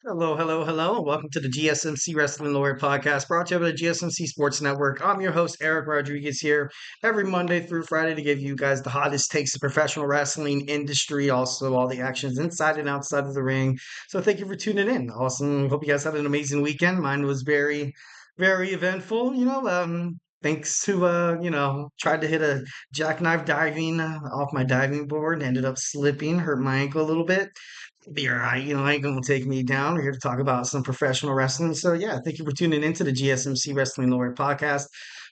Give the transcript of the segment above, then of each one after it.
Hello, hello, hello. Welcome to the GSMC Wrestling Laureate podcast brought to you by the GSMC Sports Network. I'm your host, Eric Rodriguez, here every Monday through Friday to give you guys the hottest takes of professional wrestling industry, also all the actions inside and outside of the ring. So thank you for tuning in. Awesome. Hope you guys had an amazing weekend. Mine was very, very eventful. Thanks to tried to hit a jackknife diving off my diving board, ended up slipping, hurt my ankle a little bit. Be all right. Ain't gonna take me down. We're here to talk about some professional wrestling. So yeah, thank you for tuning into the GSMC Wrestling Laureate podcast,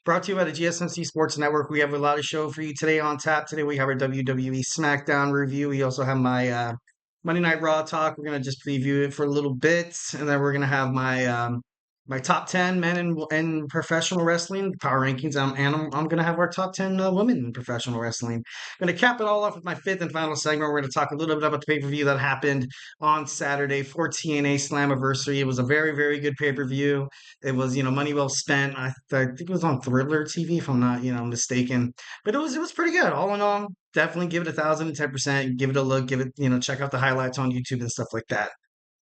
brought to you by the GSMC Sports Network. We have a lot of show for you today on tap. Today we have our WWE Smackdown review. We also have my Monday Night Raw talk. We're gonna just preview it for a little bit, and then we're gonna have my top 10 men in professional wrestling power rankings. I'm going to have our top 10 women in professional wrestling. Going to cap it all off with my fifth and final segment. We're going to talk a little bit about the pay per view that happened on Saturday for TNA Slammiversary. It was a very, very good pay per view. It was, money well spent. I think it was on Thriller TV, if I'm not, mistaken. But it was pretty good. All in all, definitely give it 1,010%. Give it a look. Give it, check out the highlights on YouTube and stuff like that.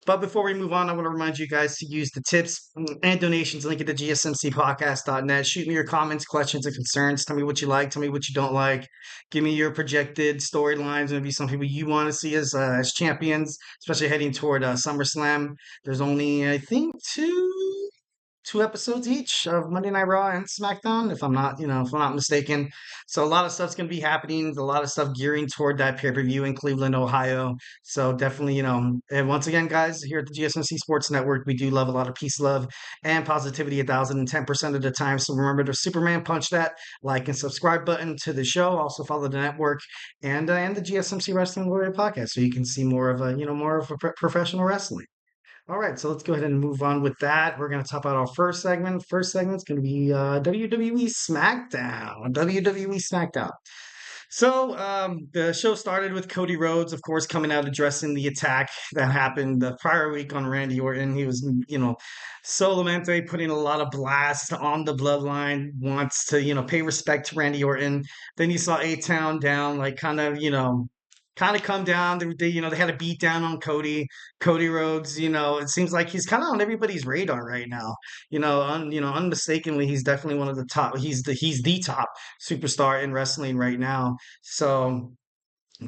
But before we move on, I want to remind you guys to use the tips and donations link at the GSMCpodcast.net. Shoot me your comments, questions, and concerns. Tell me what you like. Tell me what you don't like. Give me your projected storylines. Maybe some people you want to see as champions, especially heading toward SummerSlam. There's only, I think, two episodes each of Monday Night Raw and SmackDown, if I'm not mistaken. So a lot of stuff's gonna be happening. A lot of stuff gearing toward that pay per view in Cleveland, Ohio. So definitely, and once again, guys, here at the GSMC Sports Network, we do love a lot of peace, love, and positivity 1,010% of the time. So remember to Superman punch that like and subscribe button to the show. Also follow the network and the GSMC Wrestling Warrior podcast, so you can see more of a professional wrestling. All right, so let's go ahead and move on with that. We're going to top out our first segment. First segment's going to be WWE Smackdown. WWE Smackdown. So the show started with Cody Rhodes, of course, coming out addressing the attack that happened the prior week on Randy Orton. He was, Solamente putting a lot of blast on the Bloodline, wants to, pay respect to Randy Orton. Then you saw A-Town down, like kind of come down. They had a beat down on Cody Rhodes. It seems like he's kind of on everybody's radar right now. Unmistakably, he's definitely one of the top. He's the top superstar in wrestling right now. So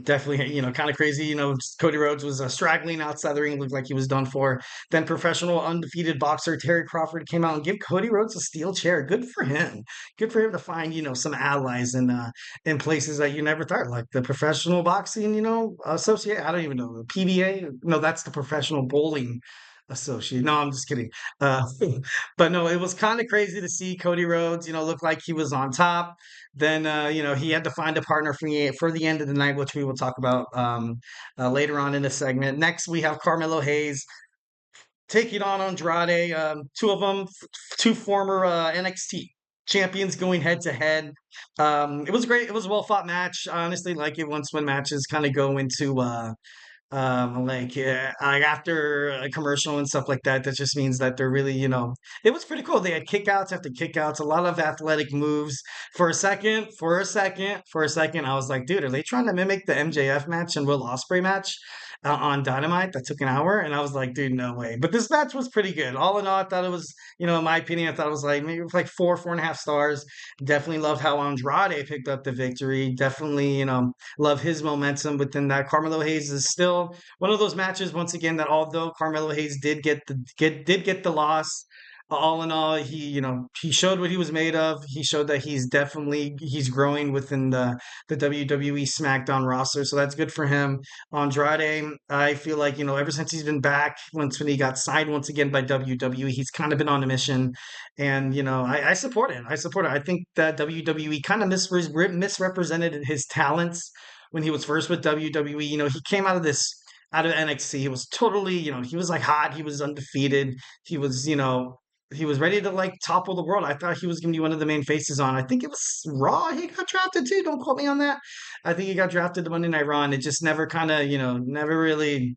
definitely, kind of crazy. Cody Rhodes was straggling outside the ring, looked like he was done for. Then professional undefeated boxer Terry Crawford came out and gave Cody Rhodes a steel chair. Good for him. Good for him to find, some allies in places that you never thought, like the professional boxing, associate. I don't even know the PBA. No, that's the professional bowling associate. No, I'm just kidding. Uh, but no, it was kind of crazy to see Cody Rhodes, look like he was on top. Then he had to find a partner for the end of the night, which we will talk about later on in the segment. Next, we have Carmelo Hayes taking on Andrade. Two of them, two former NXT champions going head to head. It was great. It was a well fought match. Honestly, like it once when matches kind of go into like after a commercial and stuff like that, that just means that they're really, it was pretty cool. They had kickouts after kickouts, a lot of athletic moves. For a second, I was like, dude, are they trying to mimic the MJF match and Will Ospreay match on Dynamite that took an hour? And I was like, dude, no way. But this match was pretty good. All in all, I thought it was, in my opinion, I thought it was like maybe like 4.5 stars. Definitely loved how Andrade picked up the victory. Definitely, love his momentum within that. Carmelo Hayes is still one of those matches once again that although Carmelo Hayes did get the loss, all in all, he showed what he was made of. He showed that he's growing within the WWE SmackDown roster, so that's good for him. Andrade, I feel like ever since he's been back, once when he got signed once again by WWE, he's kind of been on a mission, and I support it. I support it. I think that WWE kind of misrepresented his talents when he was first with WWE. He came out of NXT. He was totally, he was like hot. He was undefeated. He was ready to like topple the world. I thought he was going to be one of the main faces on. I think it was Raw. He got drafted too. Don't quote me on that. I think he got drafted to Monday Night Raw, and it just never kind of, never really,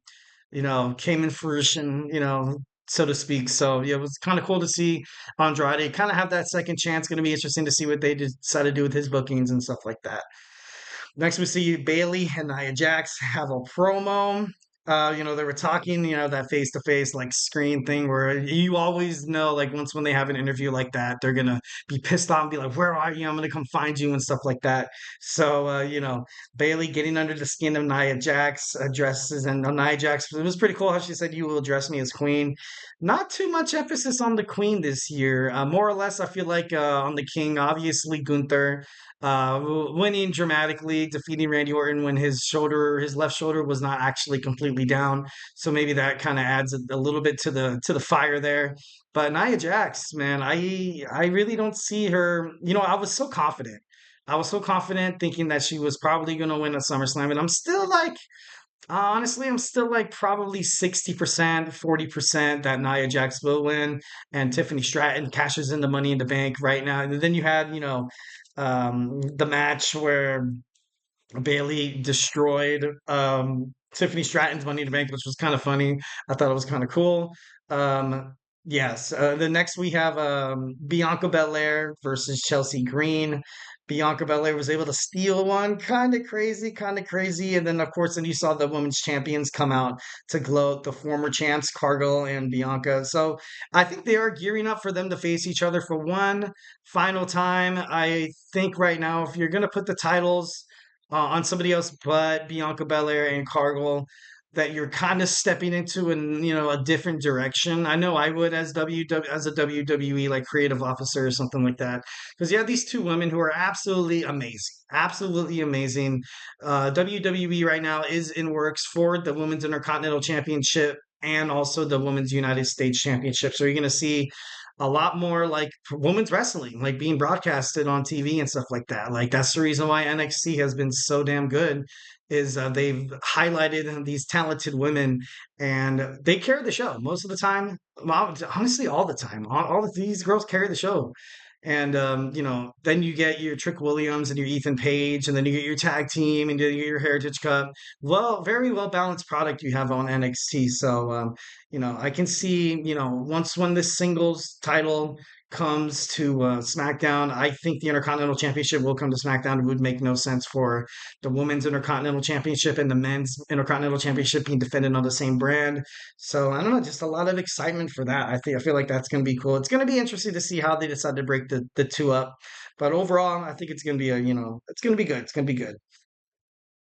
came in fruition, so to speak. So yeah, it was kind of cool to see Andrade kind of have that second chance. Going to be interesting to see what they decide to do with his bookings and stuff like that. Next, we see Bailey and Nia Jax have a promo. They were talking, that face to face like screen thing where you always know, like once when they have an interview like that, they're gonna be pissed off and be like, "Where are you? I'm gonna come find you" and stuff like that. So, Bailey getting under the skin of Nia Jax addresses and Nia Jax. It was pretty cool how she said, "You will address me as queen." Not too much emphasis on the queen this year. More or less, I feel like on the king. Obviously, Gunther winning dramatically, defeating Randy Orton when his left shoulder was not actually completely down. So maybe that kind of adds a little bit to the fire there. But Nia Jax, man, I really don't see her. I was so confident. I was so confident thinking that she was probably going to win at SummerSlam, and I'm still like, honestly, I'm still like probably 60%, 40% that Nia Jax will win, and Tiffany Stratton cashes in the Money in the Bank right now. And then you had, the match where Bailey destroyed Tiffany Stratton's Money in the Bank, which was kind of funny. I thought it was kind of cool. Yes. The next we have Bianca Belair versus Chelsea Green. Bianca Belair was able to steal one, kind of crazy, kind of crazy. And then, of course, then you saw the women's champions come out to gloat, the former champs, Cargill and Bianca. So I think they are gearing up for them to face each other for one final time. I think right now, if you're going to put the titles on somebody else but Bianca Belair and Cargill, that you're kind of stepping into a different direction. I know I would as as a WWE like creative officer or something like that, because you have these two women who are absolutely amazing, absolutely amazing. WWE right now is in works for the Women's Intercontinental Championship and also the Women's United States Championship. So you're going to see a lot more like women's wrestling, like being broadcasted on TV and stuff like that. Like that's the reason why NXT has been so damn good is they've highlighted these talented women and they carry the show most of the time. Well, honestly, all the time. All of these girls carry the show. And then you get your Trick Williams and your Ethan Page, and then you get your tag team and you get your Heritage Cup. Well, very well balanced product you have on NXT. So I can see, once when this singles title comes to SmackDown, I think the Intercontinental Championship will come to SmackDown. It would make no sense for the Women's Intercontinental Championship and the Men's Intercontinental Championship being defended on the same brand. So I don't know, just a lot of excitement for that. I feel like that's going to be cool. It's going to be interesting to see how they decide to break the two up. But overall, I think it's going to be it's going to be good. It's going to be good.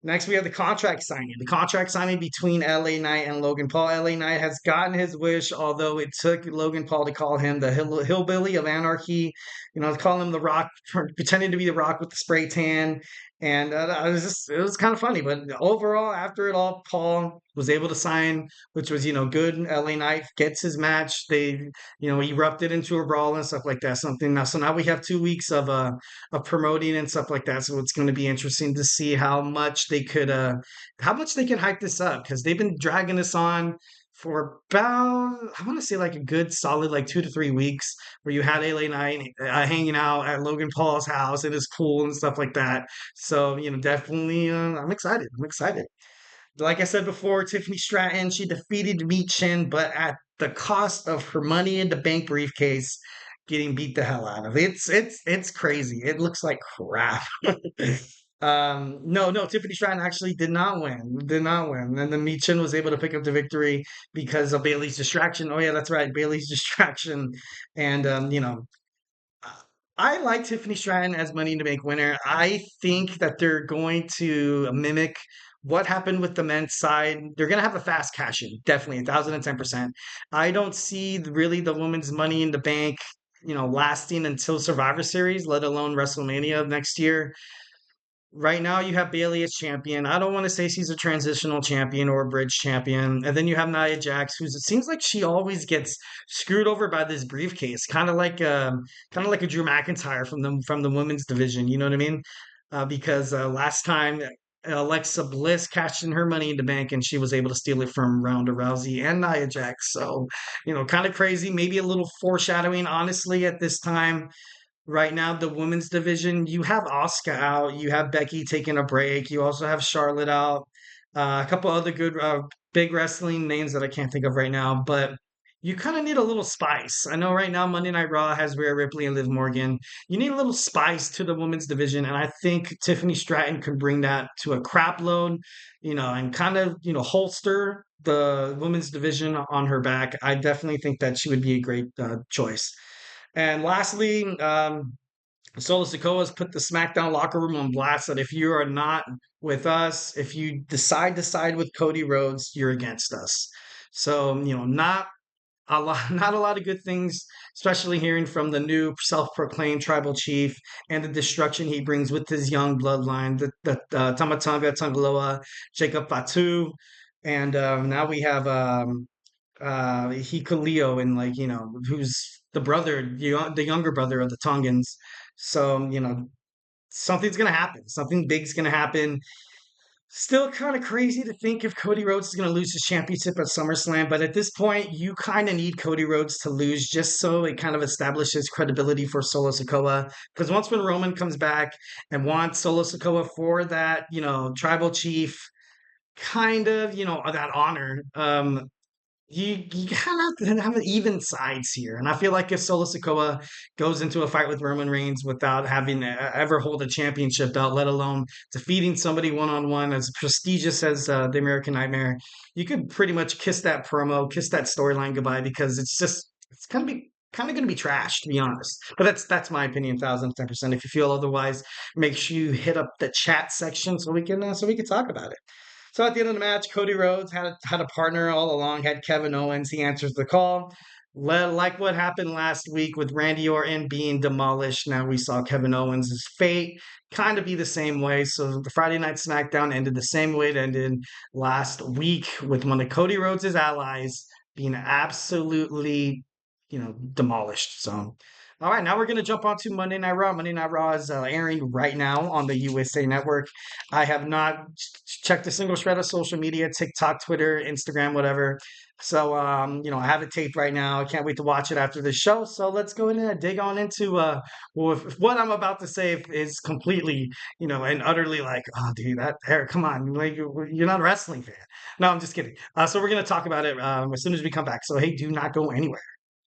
Next, we have the contract signing. The contract signing between LA Knight and Logan Paul. LA Knight has gotten his wish, although it took Logan Paul to call him the hillbilly of anarchy. To call him the Rock, pretending to be the Rock with the spray tan. And it was kind of funny. But overall, after it all, Paul was able to sign, which was, good. LA Knight gets his match. They, erupted into a brawl and stuff like that. Something now. So now we have 2 weeks of promoting and stuff like that. So it's going to be interesting to see how much they can hype this up because they've been dragging this on for about, I want to say like a good solid like 2 to 3 weeks where you had LA Knight hanging out at Logan Paul's house in his pool and stuff like that. So, definitely, I'm excited. I'm excited. Like I said before, Tiffany Stratton, she defeated Meat Chin, but at the cost of her Money in the Bank briefcase getting beat the hell out of. It's crazy. It looks like crap. No, Tiffany Stratton actually did not win. Did not win. And then Michin was able to pick up the victory because of Bailey's distraction. Oh yeah, that's right, Bailey's distraction. And I like Tiffany Stratton as Money in the Bank winner. I think that they're going to mimic what happened with the men's side. They're going to have a fast cash in, definitely 1,010%. I don't see really the women's Money in the Bank, lasting until Survivor Series, let alone WrestleMania of next year. Right now, you have Bailey as champion. I don't want to say she's a transitional champion or a bridge champion. And then you have Nia Jax, who's it seems like she always gets screwed over by this briefcase, kind of like a Drew McIntyre from the women's division. You know what I mean? Because last time Alexa Bliss cashed in her Money in the Bank, and she was able to steal it from Ronda Rousey and Nia Jax. So, kind of crazy. Maybe a little foreshadowing, honestly, at this time. Right now, the women's division, you have Asuka out, you have Becky taking a break, you also have Charlotte out, a couple other good big wrestling names that I can't think of right now, but you kind of need a little spice. I know right now Monday Night Raw has Rhea Ripley and Liv Morgan. You need a little spice to the women's division, and I think Tiffany Stratton could bring that to a crap load, and kind of holster the women's division on her back, I definitely think that she would be a great choice. And lastly, Solo Sikoa's put the SmackDown locker room on blast that if you are not with us, if you decide to side with Cody Rhodes, you're against us. So, not a lot, not a lot of good things, especially hearing from the new self-proclaimed tribal chief and the destruction he brings with his young bloodline, the Tamatanga Tangaloa, Jacob Fatu, and now we have Hikuleo and who's the brother, the younger brother of the Tongans. So something's gonna happen. Something big's gonna happen. Still kind of crazy to think if Cody Rhodes is going to lose his championship at SummerSlam, but at this point, you kind of need Cody Rhodes to lose just so it kind of establishes credibility for Solo Sikoa. Because once when Roman comes back and wants Solo Sikoa for that, tribal chief kind of, that honor, you kind of have an even sides here. And I feel like if Solo Sikoa goes into a fight with Roman Reigns without having to ever hold a championship belt, let alone defeating somebody one on one as prestigious as the American Nightmare, you could pretty much kiss that promo, kiss that storyline goodbye because it's gonna be kind of going to be trash, to be honest. But that's my opinion, 1010%. If you feel otherwise, make sure you hit up the chat section so we can talk about it. So at the end of the match, Cody Rhodes had a partner all along, had Kevin Owens. He answers the call. Like what happened last week with Randy Orton being demolished, now we saw Kevin Owens' fate kind of be the same way. So the Friday Night SmackDown ended the same way it ended last week with one of Cody Rhodes' allies being absolutely, demolished. So all right, now we're going to jump on to Monday Night Raw. Monday Night Raw is airing right now on the USA Network. I have not checked a single shred of social media, TikTok, Twitter, Instagram, whatever. So, I have it taped right now. I can't wait to watch it after the show. So let's go in and dig on into if what I'm about to say is completely, and utterly like, oh, dude, Eric, come on, like you're not a wrestling fan. No, I'm just kidding. So we're gonna talk about it as soon as we come back. So hey, do not go anywhere.